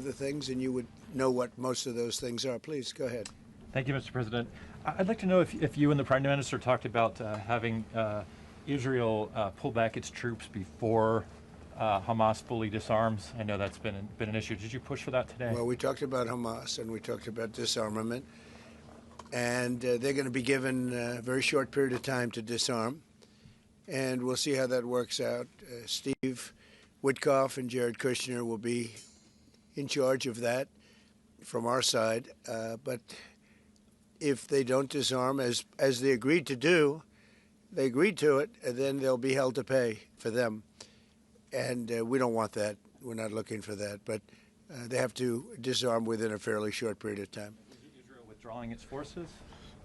other things, and you would know what most of those things are. Please, go ahead. Thank you, Mr. President. I'd like to know if you and the Prime Minister talked about having Israel pull back its troops before Hamas fully disarms. I know that's been an issue. Did you push for that today? Well, we talked about Hamas, and we talked about disarmament, and they're going to be given a very short period of time to disarm, and we'll see how that works out. Steve Witkoff and Jared Kushner will be in charge of that from our side, but if they don't disarm, as they agreed to do, they agreed to it, and then they'll be held to pay for them. And we don't want that. We're not looking for that. But they have to disarm within a fairly short period of time. Is Israel withdrawing its forces?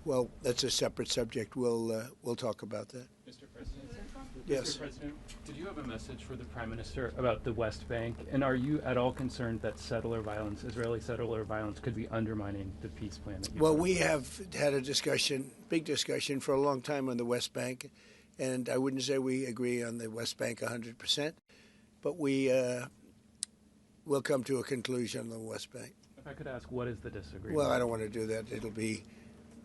Well, that's a separate subject. We'll talk about that. Mr. President? Yes. Mr. President, did you have a message for the Prime Minister about the West Bank? And are you at all concerned that Israeli settler violence, could be undermining the peace plan? Well, we have had a discussion, big discussion, for a long time on the West Bank. And I wouldn't say we agree on the West Bank 100%, but we will come to a conclusion on the West Bank. If I could ask, what is the disagreement? Well, I don't want to do that. It'll be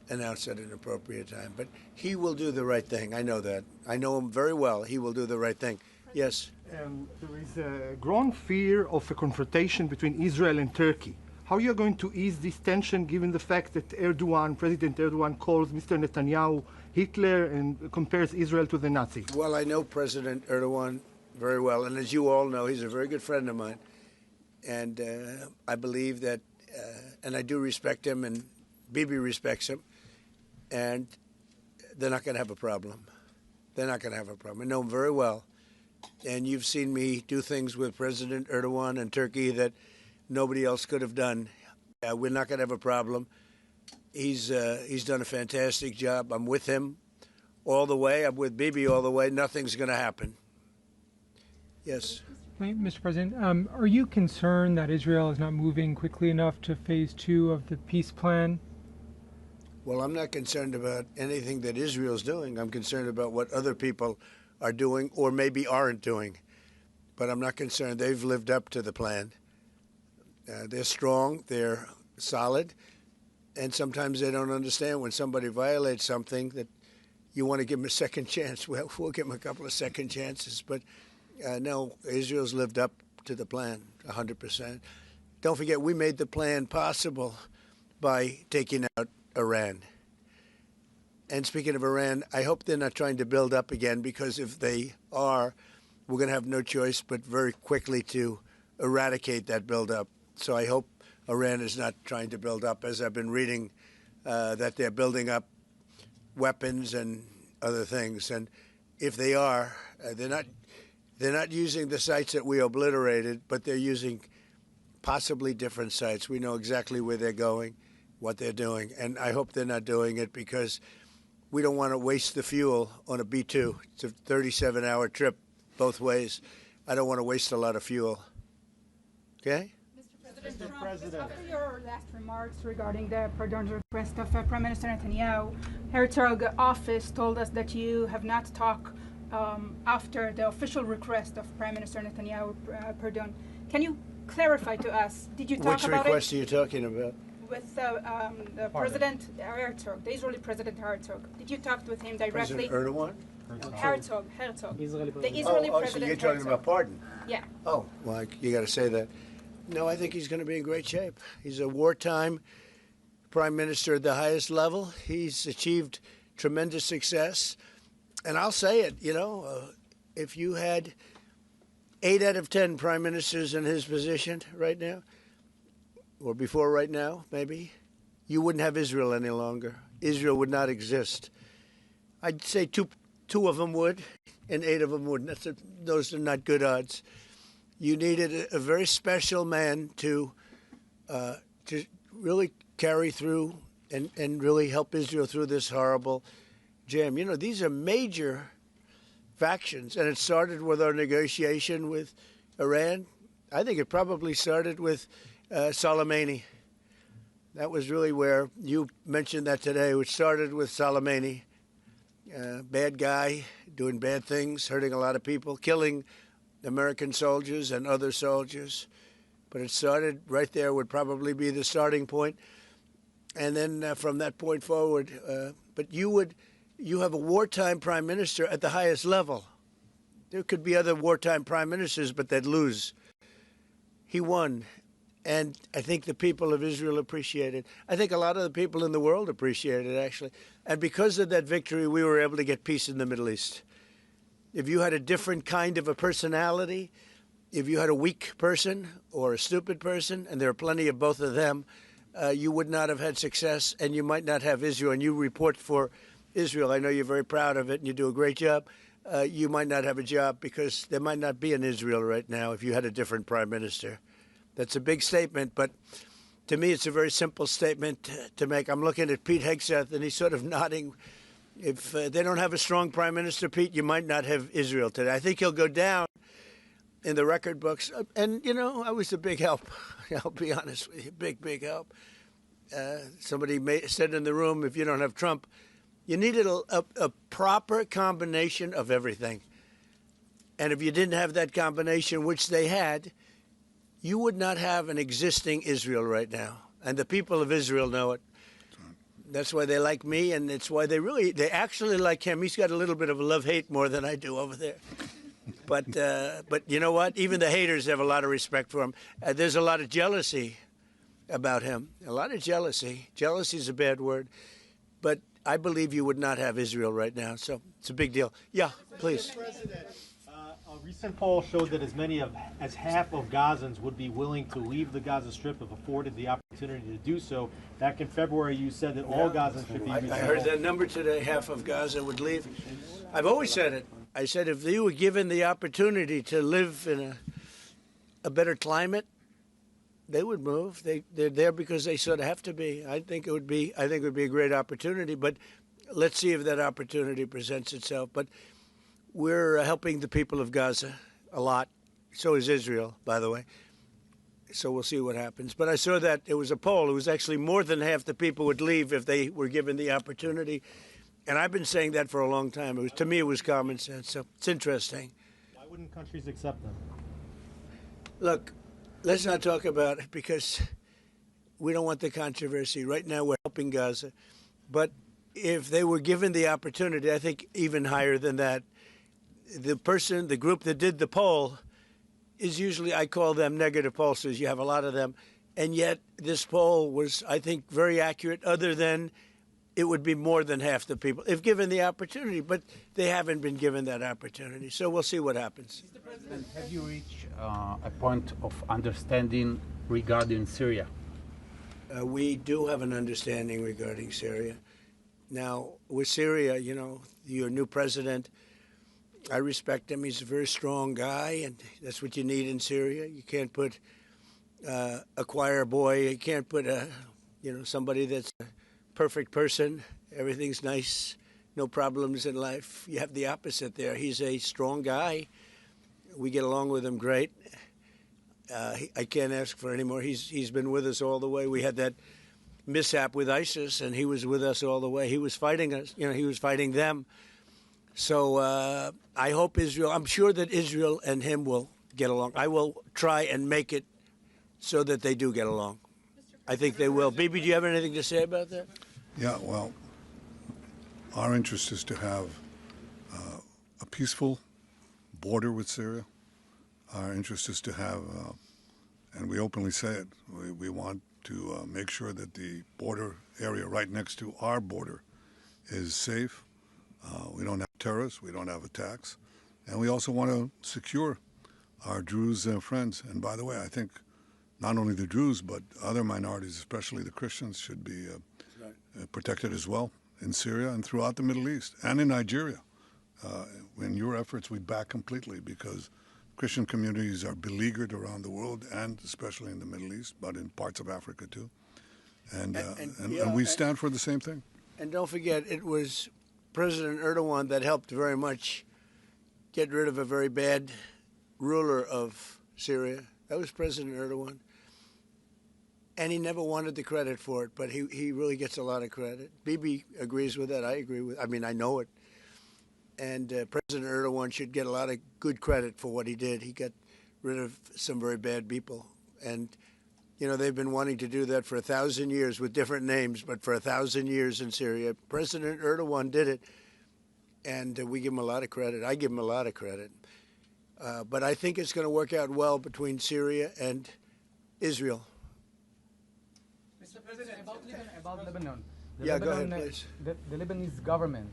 announced at an appropriate time. But he will do the right thing. I know that. I know him very well. He will do the right thing. Yes? There is a growing fear of a confrontation between Israel and Turkey. How are you going to ease this tension given the fact that President Erdogan calls Mr. Netanyahu Hitler and compares Israel to the Nazis? Well, I know President Erdogan very well. And as you all know, he's a very good friend of mine. And I believe that, and I do respect him, and Bibi respects him. And they're not going to have a problem. They're not going to have a problem. I know him very well. And you've seen me do things with President Erdogan and Turkey that nobody else could have done. We're not going to have a problem. He's done a fantastic job. I'm with him all the way. I'm with Bibi all the way. Nothing's going to happen. Yes. Mr. President, are you concerned that Israel is not moving quickly enough to phase 2 of the peace plan? Well, I'm not concerned about anything that Israel's doing. I'm concerned about what other people are doing or maybe aren't doing. But I'm not concerned. They've lived up to the plan. They're strong. They're solid. And sometimes they don't understand when somebody violates something that you want to give them a second chance. Well, we'll give them a couple of second chances. But no, Israel's lived up to the plan 100%. Don't forget, we made the plan possible by taking out Iran. And speaking of Iran, I hope they're not trying to build up again, because if they are, we're going to have no choice but very quickly to eradicate that buildup. So I hope Iran is not trying to build up, as I've been reading that they're building up weapons and other things. And if they are, they're not using the sites that we obliterated, but they're using possibly different sites. We know exactly where they're going, what they're doing, and I hope they're not doing it because we don't want to waste the fuel on a B-2. It's a 37-hour trip both ways. I don't want to waste a lot of fuel. Okay? Mr. President, after your last remarks regarding the pardon request of Prime Minister Netanyahu, Herzog office told us that you have not talked after the official request of Prime Minister Netanyahu pardon. Can you clarify to us, did you talk about it? Which request are you talking about? With the President Herzog, the Israeli President Herzog. Did you talk with him directly? President Erdogan? Herzog. The Israeli President so you're talking Herzog. about pardon? Yeah. Oh, well, you got to say that. No, I think he's going to be in great shape. He's a wartime prime minister at the highest level. He's achieved tremendous success. And I'll say it, if you had 8 out of 10 prime ministers in his position right now, or before right now, maybe, you wouldn't have Israel any longer. Israel would not exist. I'd say two of them would, and 8 of them wouldn't. Those are not good odds. You needed a very special man to really carry through and really help Israel through this horrible jam. These are major factions, and it started with our negotiation with Iran. I think it probably started with Soleimani. That was really where you mentioned that today, which started with Soleimani. Bad guy, doing bad things, hurting a lot of people, killing American soldiers and other soldiers. But it started right there would probably be the starting point. And then from that point forward, but you have a wartime prime minister at the highest level. There could be other wartime prime ministers, but they'd lose. He won. And I think the people of Israel appreciate it. I think a lot of the people in the world appreciate it, actually. And because of that victory, we were able to get peace in the Middle East. If you had a different kind of a personality, if you had a weak person or a stupid person, and there are plenty of both of them, you would not have had success, and you might not have Israel. And you report for Israel. I know you're very proud of it, and you do a great job. You might not have a job because there might not be an Israel right now if you had a different prime minister. That's a big statement, but to me it's a very simple statement to make. I'm looking at Pete Hegseth, and he's sort of nodding. If they don't have a strong prime minister, Pete, you might not have Israel today. I think he'll go down in the record books. And, you know, I was a big help. I'll be honest with you, big help. Somebody said in the room, if you don't have Trump, you needed a proper combination of everything. And if you didn't have that combination, which they had, you would not have an existing Israel right now. And the people of Israel know it. That's why they like me, and it's why they actually like him. He's got a little bit of a love-hate more than I do over there. But you know what? Even the haters have a lot of respect for him. There's a lot of jealousy about him. A lot of jealousy. Jealousy is a bad word. But I believe you would not have Israel right now. So it's a big deal. Yeah, please. A recent poll showed that as many as half of Gazans would be willing to leave the Gaza Strip if afforded the opportunity to do so. Back in February, you said that all Gazans should be resettled. I heard that number today, half of Gaza would leave. I've always said it. I said if they were given the opportunity to live in a better climate, they would move. They're there because they sort of have to be. I think it would be a great opportunity, but let's see if that opportunity presents itself. But we're helping the people of Gaza a lot. So is Israel, by the way. So we'll see what happens. But I saw that it was a poll. It was actually more than half the people would leave if they were given the opportunity. And I've been saying that for a long time. To me, it was common sense. So it's interesting. Why wouldn't countries accept them? Look, let's not talk about it because we don't want the controversy. Right now, we're helping Gaza. But if they were given the opportunity, I think even higher than that, the group that did the poll is usually, I call them negative pollsters. You have a lot of them. And yet this poll was, I think, very accurate, other than it would be more than half the people if given the opportunity. But they haven't been given that opportunity. So we'll see what happens. Mr. President, have you reached a point of understanding regarding Syria? We do have an understanding regarding Syria. Now, with Syria, you know, your new president, I respect him. He's a very strong guy, and that's what you need in Syria. You can't put a choir boy. You can't put somebody that's a perfect person. Everything's nice, no problems in life. You have the opposite there. He's a strong guy. We get along with him great. I can't ask for any more. He's been with us all the way. We had that mishap with ISIS, and he was with us all the way. He was fighting us. You know, he was fighting them. So I hope Israel, I'm sure that Israel and him will get along. I will try and make it so that they do get along. I think they will. Bibi, do you have anything to say about that? Yeah, well, our interest is to have a peaceful border with Syria. Our interest is to have, and we openly say it, we want to make sure that the border area right next to our border is safe. We don't have terrorists, we don't have attacks, and we also want to secure our Druze friends. And by the way, I think not only the Druze, but other minorities, especially the Christians, should be protected as well in Syria and throughout the Middle East and in Nigeria. In your efforts, we back completely because Christian communities are beleaguered around the world and especially in the Middle East, but in parts of Africa too. And we stand for the same thing. And don't forget, it was President Erdogan that helped very much get rid of a very bad ruler of Syria. That was President Erdogan. And he never wanted the credit for it, but he really gets a lot of credit. Bibi agrees with that. I agree with it. I mean, I know it. And President Erdogan should get a lot of good credit for what he did. He got rid of some very bad people. And, you know, they've been wanting to do that for 1,000 years with different names, but for 1,000 years in Syria. President Erdogan did it, and we give him a lot of credit. I give him a lot of credit. But I think it's going to work out well between Syria and Israel. Mr. President, about Lebanon. Yeah, go ahead, please. The Lebanese government,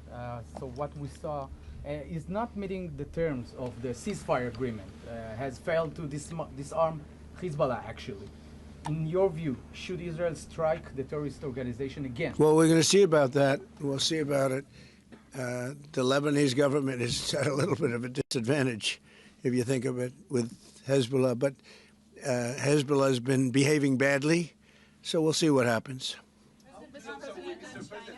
so what we saw, is not meeting the terms of the ceasefire agreement, has failed to disarm Hezbollah, actually. In your view, should Israel strike the terrorist organization again? Well, we're going to see about that. We'll see about it. The Lebanese government is at a little bit of a disadvantage, if you think of it, with Hezbollah. But Hezbollah has been behaving badly, so we'll see what happens.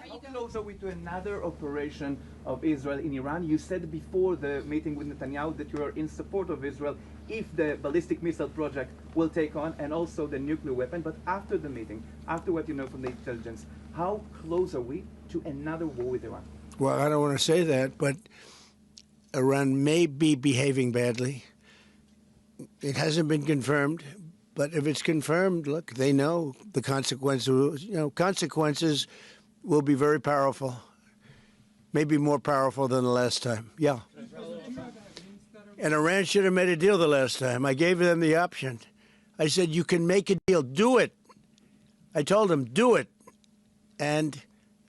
How close are we to another operation of Israel in Iran? You said before the meeting with Netanyahu that you are in support of Israel if the ballistic missile project will take on, and also the nuclear weapon. But after the meeting, after what you know from the intelligence, how close are we to another war with Iran? Well, I don't want to say that, but Iran may be behaving badly. It hasn't been confirmed, but if it's confirmed, look, they know the consequences. You know, consequences will be very powerful, maybe more powerful than the last time. Yeah. And Iran should have made a deal the last time. I gave them the option. I said, you can make a deal. Do it. I told them, do it. And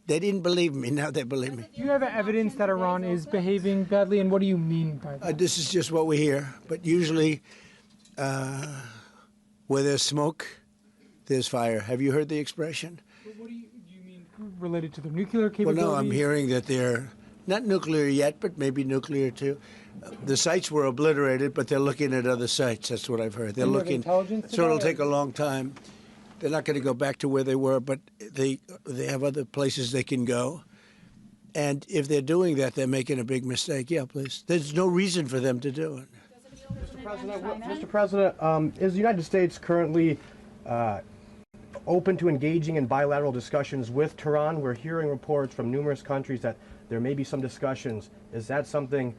they didn't believe me. Now they believe me. Do you have evidence that Iran is behaving badly, and what do you mean by that? This is just what we hear. But usually, where there's smoke, there's fire. Have you heard the expression? What do you mean related to the nuclear capability? Well, no, I'm hearing that they're not nuclear yet, but maybe nuclear too. The sites were obliterated, but they're looking at other sites. That's what I've heard. They're looking. So it'll take a long time. They're not going to go back to where they were, but they have other places they can go. And if they're doing that, they're making a big mistake. Yeah, please. There's no reason for them to do it. Mr. President, is the United States currently open to engaging in bilateral discussions with Tehran? We're hearing reports from numerous countries that there may be some discussions. Is that something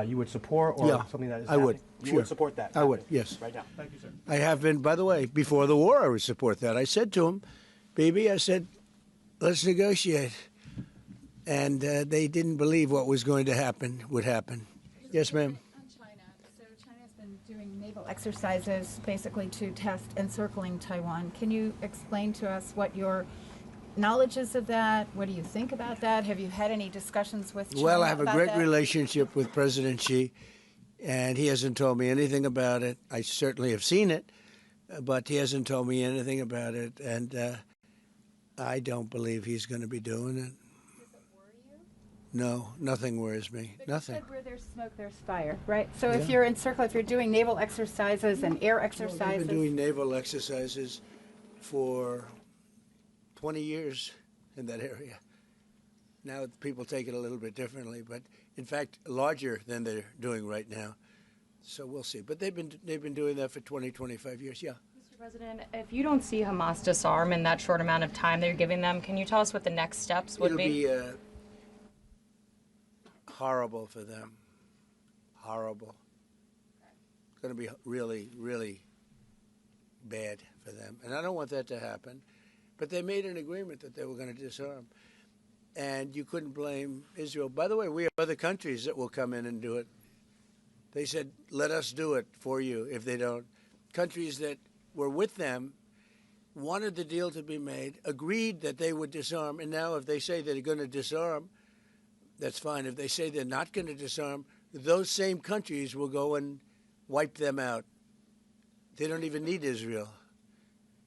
you would support, or something that is happening? I would. You would support that? I would, yes. Right now. Thank you, sir. I have been, by the way, before the war, I would support that. I said to him, Bibi, I said, let's negotiate. And they didn't believe what was going to happen would happen. Yes, ma'am. On China. So China's been doing naval exercises basically to test encircling Taiwan. Can you explain to us what your knowledge is of that? What do you think about that? Have you had any discussions with China? Well, I have a great that? relationship with President Xi, and he hasn't told me anything about it. I certainly have seen it, but he hasn't told me anything about it, and I don't believe he's going to be doing it. No, nothing worries me. But nothing. You said where there's smoke, there's fire, right? So if you're encircled, if you're doing naval exercises and air exercises. Well, they've been doing naval exercises for 20 years in that area. Now people take it a little bit differently, but in fact larger than they're doing right now. So we'll see. But they've been doing that for 20, 25 years. Yeah. Mr. President, if you don't see Hamas disarm in that short amount of time that you're giving them, can you tell us what the next steps would be? It'll be horrible for them. Horrible. It's going to be really, really bad for them. And I don't want that to happen. But they made an agreement that they were going to disarm. And you couldn't blame Israel. By the way, we have other countries that will come in and do it. They said, let us do it for you if they don't. Countries that were with them wanted the deal to be made, agreed that they would disarm. And now if they say they're going to disarm, that's fine. If they say they're not going to disarm, those same countries will go and wipe them out. They don't even need Israel.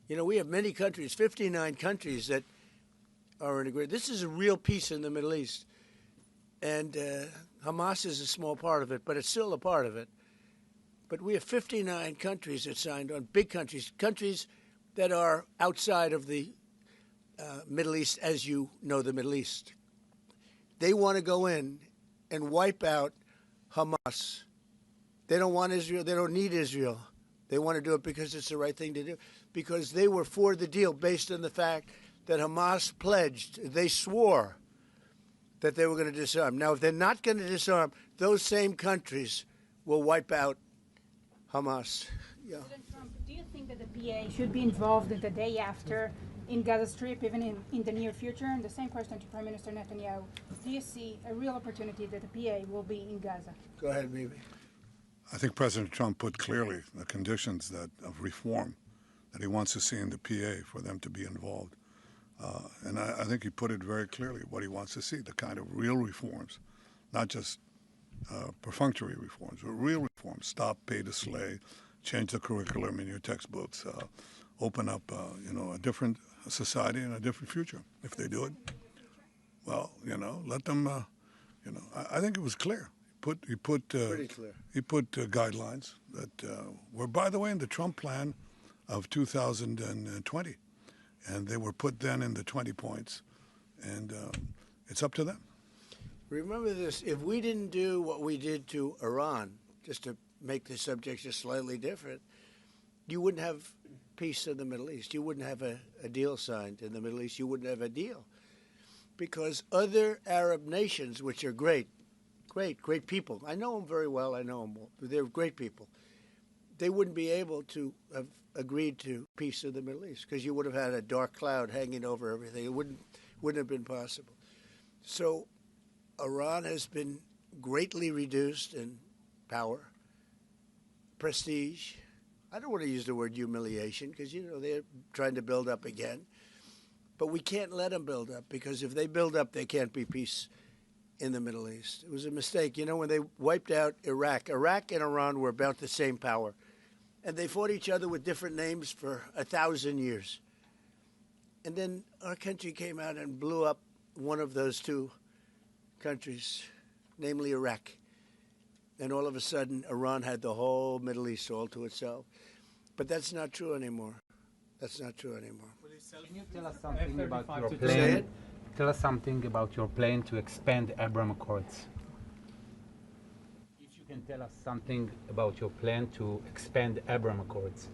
You know, we have many countries, 59 countries that are in agreement. This is a real peace in the Middle East. And Hamas is a small part of it, but it's still a part of it. But we have 59 countries that signed on, big countries, countries that are outside of the Middle East, as you know the Middle East. They want to go in and wipe out Hamas. They don't want Israel. They don't need Israel. They want to do it because it's the right thing to do, because they were for the deal based on the fact that Hamas pledged, they swore that they were going to disarm. Now, if they're not going to disarm, those same countries will wipe out Hamas. Yeah. President Trump, do you think that the PA should be involved the day after in Gaza Strip, even in the near future? And the same question to Prime Minister Netanyahu. Do you see a real opportunity that the PA will be in Gaza? Go ahead, Bibi. I think President Trump put clearly the conditions of reform that he wants to see in the PA for them to be involved. And I think he put it very clearly what he wants to see, the kind of real reforms, not just perfunctory reforms, but real reforms. Stop pay to slay, change the curriculum in your textbooks, open up a different society and a different future. If they do it, well, let them, I think it was clear. He put Pretty clear. He put guidelines that were, by the way, in the Trump plan of 2020, and they were put then in the 20 points, and it's up to them. Remember this, if we didn't do what we did to Iran, just to make the subject just slightly different, you wouldn't have peace in the Middle East. You wouldn't have a deal signed in the Middle East. You wouldn't have a deal. Because other Arab nations, which are great people, I know them very well, I know them all, they're great people, they wouldn't be able to have agreed to peace in the Middle East because you would have had a dark cloud hanging over everything. It wouldn't have been possible. So Iran has been greatly reduced in power, prestige. I don't want to use the word humiliation because, they're trying to build up again. But we can't let them build up because if they build up, there can't be peace in the Middle East. It was a mistake. When they wiped out Iraq and Iran were about the same power. And they fought each other with different names for 1,000 years. And then our country came out and blew up one of those two countries, namely Iraq. And all of a sudden, Iran had the whole Middle East all to itself. But that's not true anymore. That's not true anymore. Can you tell us something about your plan? Tell us something about your plan to expand Abraham Accords. If you can tell us something about your plan to expand Abraham Accords.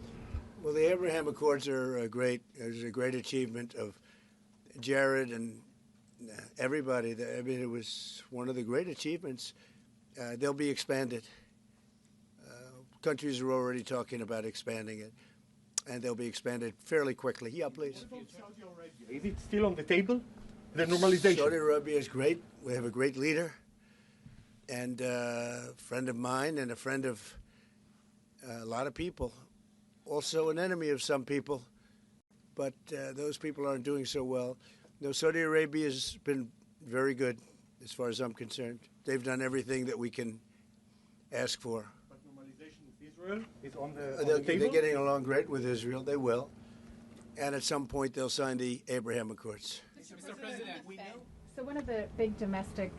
Well, the Abraham Accords are a great achievement of Jared and everybody. It was one of the great achievements. They'll be expanded. Countries are already talking about expanding it, and they'll be expanded fairly quickly. Yeah, please. Is it still on the table? The normalization? Saudi Arabia is great. We have a great leader and a friend of mine and a friend of a lot of people. Also an enemy of some people, but those people aren't doing so well. No, Saudi Arabia has been very good as far as I'm concerned. They've done everything that we can ask for. But normalization with Israel is on the table? They're getting along great with Israel. They will. And at some point, they'll sign the Abraham Accords. Mr. President, we know. So one of the big domestic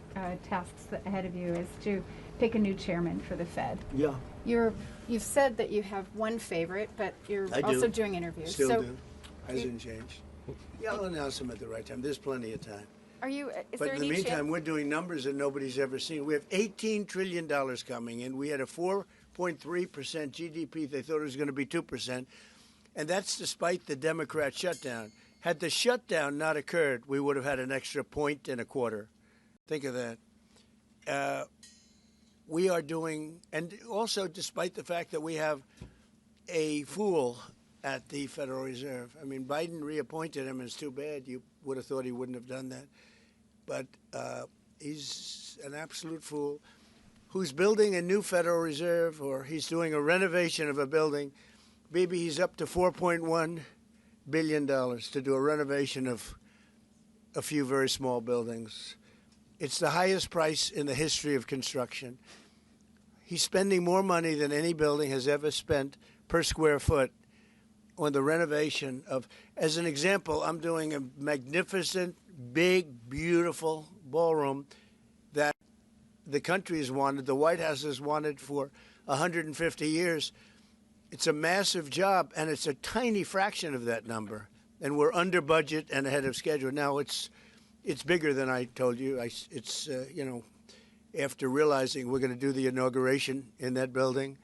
tasks ahead of you is to pick a new chairman for the Fed. Yeah. You've said that you have one favorite, but you're also doing interviews. Still do. Hasn't changed. Yeah, I'll announce them at the right time. There's plenty of time. But in the meantime, we're doing numbers that nobody's ever seen. We have $18 trillion coming in. We had a 4.3% GDP. They thought it was going to be 2%. And that's despite the Democrat shutdown. Had the shutdown not occurred, we would have had an extra 1.25. Think of that. We are doing, and also despite the fact that we have a fool at the Federal Reserve. I mean, Biden reappointed him. It's too bad. You would have thought he wouldn't have done that. But he's an absolute fool who's building a new Federal Reserve, or he's doing a renovation of a building. Maybe he's up to $4.1 billion to do a renovation of a few very small buildings. It's the highest price in the history of construction. He's spending more money than any building has ever spent per square foot on the renovation of, as an example, I'm doing a magnificent, big, beautiful ballroom that the country has wanted, the White House has wanted for 150 years. It's a massive job, and it's a tiny fraction of that number. And we're under budget and ahead of schedule. Now, it's bigger than I told you. After realizing we're going to do the inauguration in that building,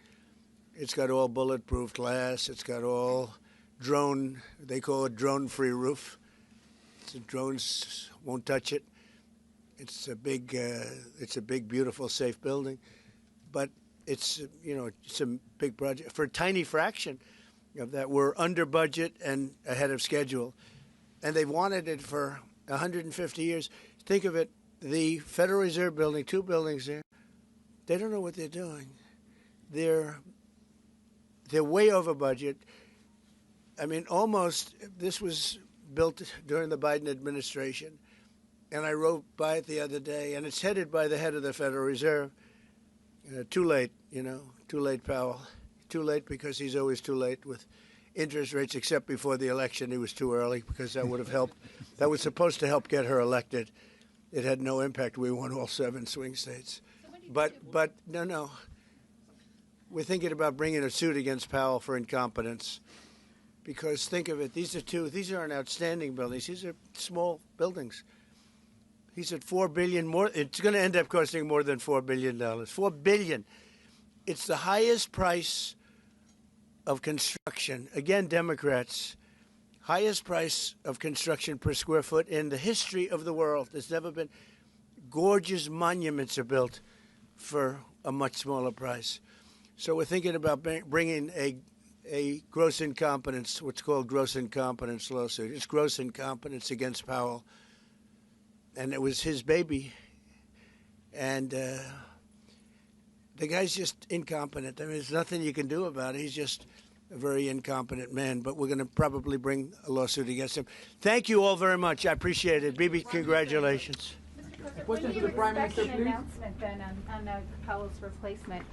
it's got all bulletproof glass. It's got all drone, they call it drone-free roof. So drones won't touch it. It's a big, beautiful, safe building. But it's a big project. For a tiny fraction, of that. We're under budget and ahead of schedule. And they've wanted it for 150 years. Think of it, the Federal Reserve building, 2 buildings there, they don't know what they're doing. They're way over budget. I mean, almost, this was built during the Biden administration. And I rode by it the other day, and it's headed by the head of the Federal Reserve. Too late, too late, Powell. Too late because he's always too late with interest rates, except before the election. He was too early because that would have helped. That was supposed to help get her elected. It had no impact. We won all 7 swing states. But no. We're thinking about bringing a suit against Powell for incompetence. Because think of it, these aren't outstanding buildings. These are small buildings. He's at $4 billion more. It's going to end up costing more than $4 billion. $4 billion. It's the highest price of construction. Again, Democrats, highest price of construction per square foot in the history of the world. There's never been. Gorgeous monuments are built for a much smaller price. So we're thinking about bringing a gross incompetence, what's called gross incompetence lawsuit. It's gross incompetence against Powell. And it was his baby. And the guy's just incompetent. I mean, there's nothing you can do about it. He's just a very incompetent man. But we're going to probably bring a lawsuit against him. Thank you all very much. I appreciate it. Bibi, congratulations. When do you expect an announcement then on Powell's replacement?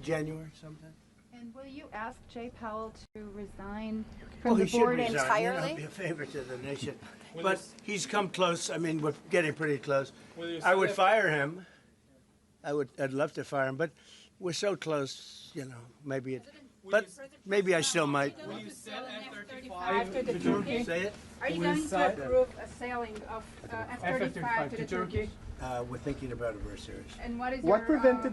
January sometime. And will you ask Jay Powell to resign from Well, the board he should resign. entirely? It'd be a favor to the nation. But he's come close. I mean, we're getting pretty close. I would fire him. I'd love to fire him, but we're so close, maybe it. But maybe I still might. Will you sell F-35 to the Turkey? Say it? Are you going to approve a selling of F-35 to the Turkey? We're thinking about it very seriously. And what is your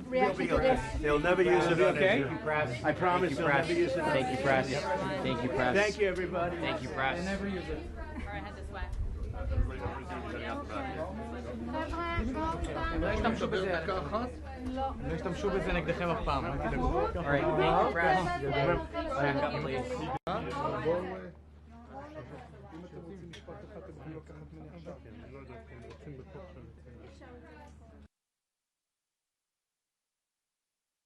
reaction to this? They'll never use it. Okay. Thank you, press. I promise they'll never use it. Thank you, press. Thank you, press. Thank you, everybody. Thank you, press. All right, head this way. לא השתמשו בזה נגדכם אף פעם. אם אתם רוצים משפט אחד, אני לא יודע, אתם רוצים בתוך שאני.